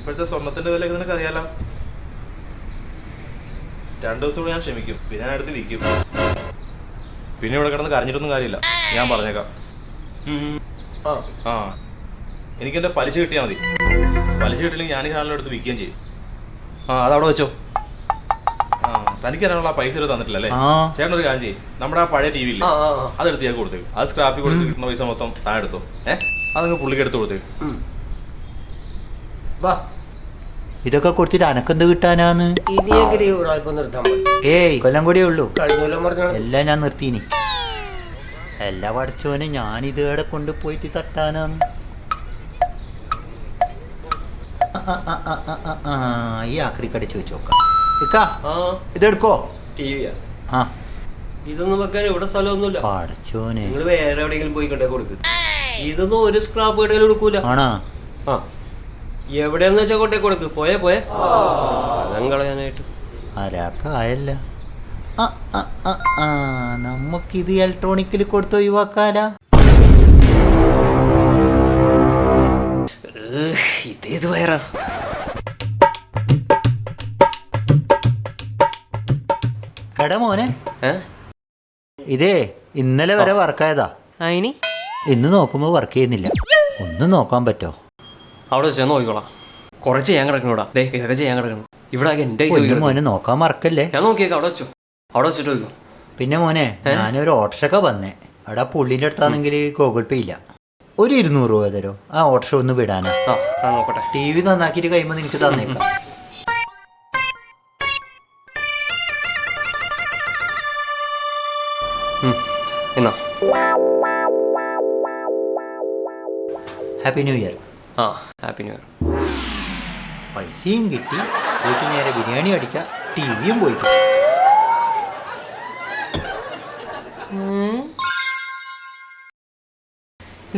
ഇപ്പോഴത്തെ സ്വർണത്തിന്റെ വില നിനക്ക് അറിയാലോ. 2 ദിവസം കൂടി ഞാൻ ക്ഷമിക്കും, പിന്നെ ഞാൻ അടുത്ത് വിൽക്കും. പിന്നെ ഇവിടെ കിടന്ന് കരഞ്ഞിട്ടൊന്നും കാര്യമില്ല, ഞാൻ പറഞ്ഞേക്കാം. ആ എനിക്കെന്റെ പലിശ കിട്ടിയാൽ മതി. പലിശ കിട്ടില്ലെങ്കിൽ ഞാൻ ഈ സാധനം എടുത്ത് വിൽക്കുകയും ചെയ്യും. അതവിടെ വെച്ചോ. തനിക്ക് തരാനുള്ള പൈസ തന്നിട്ടില്ലല്ലേ? ചേട്ടൻ ഒരു കാര്യം ചെയ്യും, നമ്മുടെ ആ പഴയ TV ഇല്ലേ, അതെടുത്ത് ഞാൻ കൊടുത്തേക്ക്. അത് സ്ക്രാപ്പിൽ കൊടുത്ത് കിട്ടുന്ന പൈസ മൊത്തം താൻ എടുത്തോ. അതങ്ങ് പുള്ളിക്ക് എടുത്ത് കൊടുത്തേക്ക്. ഇതൊക്കെ കൊടുത്തിട്ട് അനക്കെന്ത് കിട്ടാനാന്ന്? ഏയ് കൊല്ലം കൂടിയേ ഉള്ളൂ, എല്ലാം ഞാൻ നിർത്തീനി. എല്ലാ പഠിച്ചോനെ ഞാൻ ഇതേടെ കൊണ്ടുപോയിട്ട് തട്ടാനാന്ന്. ഈ ആക്രി കടിച്ചു വെച്ച് നോക്കാം. ഇതെടുക്കോ. ഇതൊന്നും വെക്കാൻ ഇവിടെ സ്ഥലമൊന്നുമില്ല. പഠിച്ചോനെ നിങ്ങൾ വേറെ എവിടെയെങ്കിലും പോയി കണ്ടേ കൊടുക്ക്. ഇതൊന്നും ഒരു സ്ക്രാപ്പ് കടയിലും എടുക്കൂല. ആണാ? എവിടെയാന്ന് വെച്ചാ കൊണ്ടേ കൊടുക്ക്. പോയെ സ്ഥലം കളയാനായിട്ട് അരാക്കായല്ല. നമുക്കിത് ഇലക്ട്രോണിക്കിൽ കൊടുത്ത് ഒഴിവാക്കാല. ഇതേത് വയറാ? എടാ മോനെ, ഇതേ ഇന്നലെ വരെ വർക്കായതാ. ഇന്ന് നോക്കുമ്പോ വർക്ക് ചെയ്യുന്നില്ല. ഒന്നും നോക്കാൻ പറ്റോ? അവിടെ വെച്ചാൽ നോക്കിക്കോളാം. കുറെ ചെയ്യാൻ കിടക്കണം ഇവിടെ. ഇതൊക്കെ ചെയ്യാൻ കിടക്കണം ഇവിടെ. എന്റെ മോനെ നോക്കാൻ മറക്കല്ലേ. ഞാൻ നോക്കിയേക്കാം. അവിടെ വെച്ചോ, അവിടെ വെച്ചിട്ട് നോക്കിക്കോ. പിന്നെ മോനെ, ഞാനൊരു ഓട്ടോറിക്ഷ വന്നേ. അവിടെ പുള്ളിന്റെ അടുത്താണെങ്കിൽ ഗൂഗിൾ പേ ഇല്ല. ഒരു 200 രൂപ തരോ, ആ ഓട്ടോറിക്ഷ ഒന്ന് വിടാനാ. നോക്കട്ടെ. TV നന്നാക്കിയിട്ട് കഴിയുമ്പോ നിനക്ക് തന്നേക്കാം. Happy new year. Happy new year. പൈസയും കിട്ടി, വീട്ടിൽ നേരെ ബിരിയാണി അടിക്കാം, TV-യും പോയിട്ട്.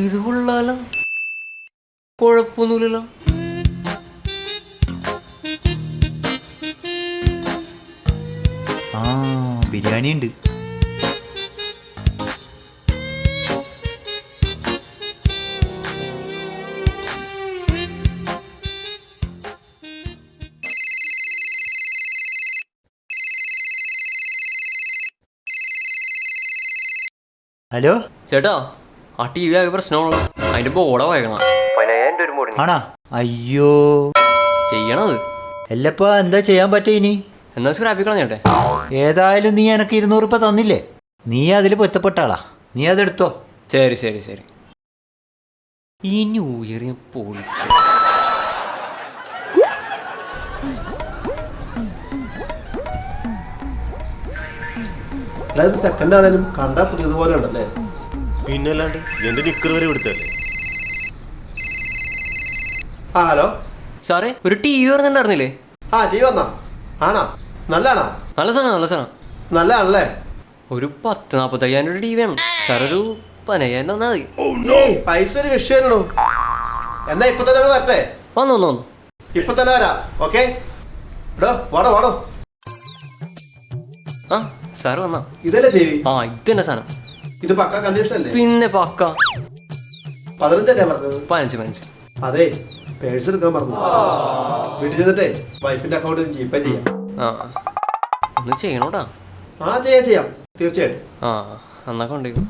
ഇത് കൊള്ളാലോ, കുഴപ്പമൊന്നുമില്ലല്ലോ. ബിരിയാണി ഉണ്ട്. ഹലോ ചേട്ടാ, ആ TV ആകെ പ്രശ്നമുള്ള അതിന്റെ ബോർഡാ വായിക്കണം. 15,000 രൂപ മുടങ്ങി. ആണാ? അയ്യോ, ചെയ്യണത് എല്ലപ്പാ എന്താ ചെയ്യാൻ പറ്റേ ഇനി? എന്നാ സ്ക്രാപ്പിൽ കളഞ്ഞേട്ടെ. ഏതായാലും നീ എനക്ക് 200 രൂപ തന്നില്ലേ, നീ അതിൽ പൊരുത്തപ്പെട്ടാളാ. നീ അതെടുത്തോ. ശരി ശരി ശരി. ഈ ന്യൂ ഇയർ ഞാൻ പോയി. സെക്കൻഡ് ആണേലും കണ്ടാ പുതിയതുപോലെ ഉണ്ടല്ലേ. പിന്നല്ലാണ്ട് എന്റെ നിക്കർ വരെ എടുത്തല്ലേ. ഹലോ സാറേ, ഒരു TV പറഞ്ഞിട്ടുണ്ടായിരുന്നില്ലേ? TV വന്നാ? ആണാ? നല്ലാണോ? നല്ല സാധനം, നല്ല സാധനം. നല്ലതാണല്ലേ? ഒരു 40-45,000 രൂപ TV വേണം സാർ. ഒരു 15,000 തന്നാ മതി. പൈസ ഒരു വിഷയമല്ലോ. എന്നാ ഇപ്പൊ തന്നെ വരട്ടെ? വന്നു ഇപ്പൊ തന്നെ വരാം. ഓക്കെ, വാടോ. സാർ വന്നാ? ഇതല്ലേ TV? ഇത് തന്നെ സാധനം. ഇത് പക്ക കണ്ടീഷൻ അല്ലേ? പിന്നെ പക്ക. 15 പറഞ്ഞത്? 15. അതെ, പേഴ്സ് എടുക്കാൻ പറഞ്ഞു. വീട്ടിൽ ചെന്നിട്ടേ വൈഫിന്റെ അക്കൗണ്ട് ജിപേ ചെയ്യാം. ഒന്ന് ചെയ്യണോട്ടാ. ചെയ്യാം തീർച്ചയായിട്ടും. എന്നാ കൊണ്ടേക്കും.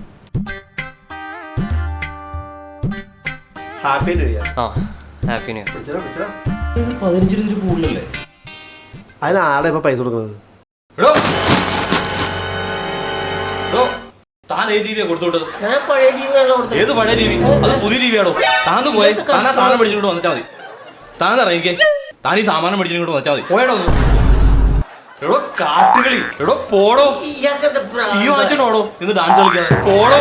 Happy new year. Happy new year. ഇത് 15 രൂപ കൂടുതലല്ലേ? അതിന് ആടെ ഇപ്പൊ പൈസ കൊടുക്കുന്നത്? താൻ ഏത് TV കൊടുത്തോട്ടത്? ഏത് പഴയ TV? അത് പുതിയ TV ആണോ? താന്ന് പോയി താൻ ആ സാധനം മേടിച്ചിട്ട് വന്നിട്ടാ മതി. താൻ ഇറങ്ങിക്കേ. താൻ ഈ സാമാനം മേടിച്ചിട്ട് വന്നിട്ടാ മതി. പോയടോ. എടോ കാട്ടുകളി, എടോ പോടോ. TV വാങ്ങിച്ചിട്ടോടോ ഇന്ന് ഡാൻസ് കളിക്കാതെ. പോടോ.